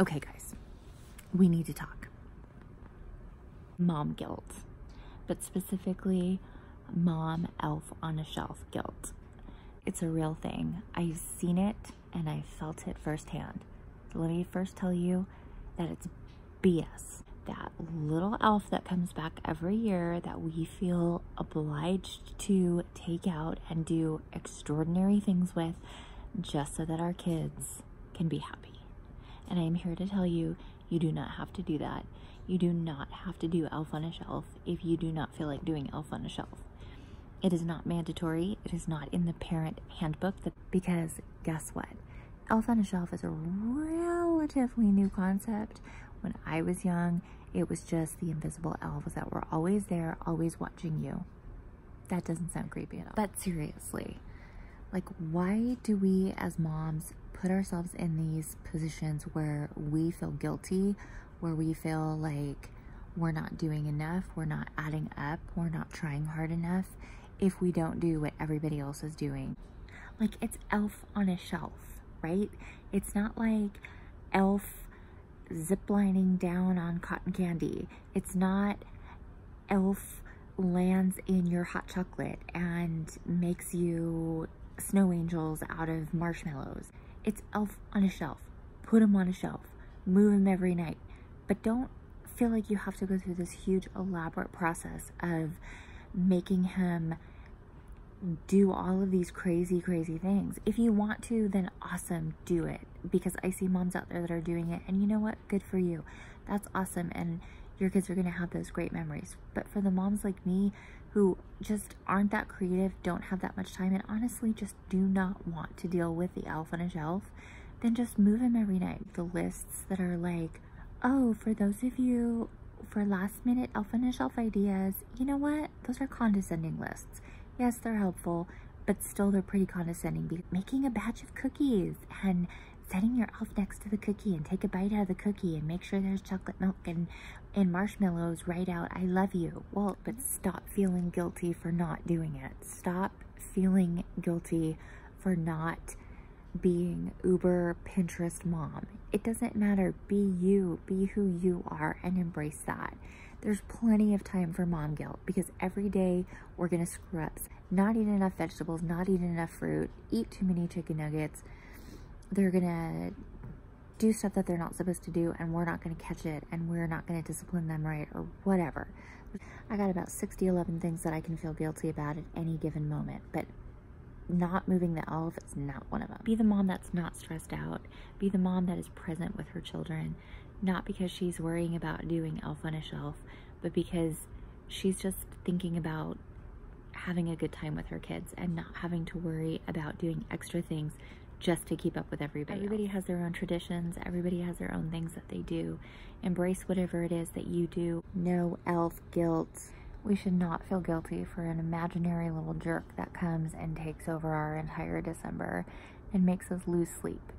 Okay, guys, we need to talk. Mom guilt, but specifically mom elf on a shelf guilt. It's a real thing. I've seen it and I felt it firsthand. So let me first tell you that it's BS. That little elf that comes back every year that we feel obliged to take out and do extraordinary things with just so that our kids can be happy. And I'm here to tell you, you do not have to do that. You do not have to do Elf on a Shelf if you do not feel like doing Elf on a Shelf. It is not mandatory. It is not in the parent handbook because guess what? Elf on a Shelf is a relatively new concept. When I was young, it was just the invisible elves that were always there, always watching you. That doesn't sound creepy at all. But seriously, like, why do we as moms put ourselves in these positions where we feel guilty, where we feel like we're not doing enough, we're not adding up, we're not trying hard enough if we don't do what everybody else is doing? Like, it's Elf on a Shelf, right? It's not like Elf ziplining down on cotton candy. It's not Elf lands in your hot chocolate and makes you snow angels out of marshmallows. It's Elf on a Shelf. Put him on a shelf. Move him every night. But don't feel like you have to go through this huge elaborate process of making him do all of these crazy things. If you want to, then awesome, do it. Because I see moms out there that are doing it, and you know what? Good for you. That's awesome, and your kids are gonna have those great memories. But for the moms like me who just aren't that creative, don't have that much time, and honestly just do not want to deal with the Elf on a Shelf, then just move him every night. The lists that are like, oh, for those of you for last minute Elf on a Shelf ideas, you know what? Those are condescending lists. Yes, they're helpful, but still they're pretty condescending. Making a batch of cookies and setting your elf next to the cookie and take a bite out of the cookie and make sure there's chocolate milk and marshmallows right out. I love you. Well, but stop feeling guilty for not doing it. Stop feeling guilty for not being uber Pinterest mom. It doesn't matter. Be you. Be who you are and embrace that. There's plenty of time for mom guilt because every day we're gonna screw up. Not eat enough vegetables, not eat enough fruit, eat too many chicken nuggets. They're gonna do stuff that they're not supposed to do, and we're not gonna catch it, and we're not gonna discipline them right, or whatever. I got about 11 things that I can feel guilty about at any given moment, but not moving the elf is not one of them. Be the mom that's not stressed out. Be the mom that is present with her children, not because she's worrying about doing Elf on a Shelf, but because she's just thinking about having a good time with her kids and not having to worry about doing extra things just to keep up with everybody. Everybody has their own traditions. Everybody has their own things that they do. Embrace whatever it is that you do. No elf guilt. We should not feel guilty for an imaginary little jerk that comes and takes over our entire December and makes us lose sleep.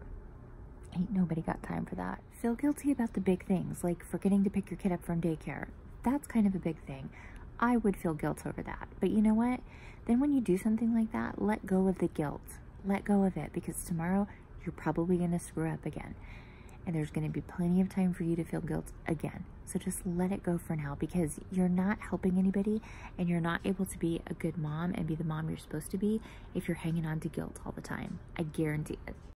Ain't nobody got time for that. Feel guilty about the big things, like forgetting to pick your kid up from daycare. That's kind of a big thing. I would feel guilt over that. But you know what? Then when you do something like that, let go of the guilt. Let go of it, because tomorrow you're probably going to screw up again. And there's going to be plenty of time for you to feel guilt again. So just let it go for now, because you're not helping anybody and you're not able to be a good mom and be the mom you're supposed to be if you're hanging on to guilt all the time. I guarantee it.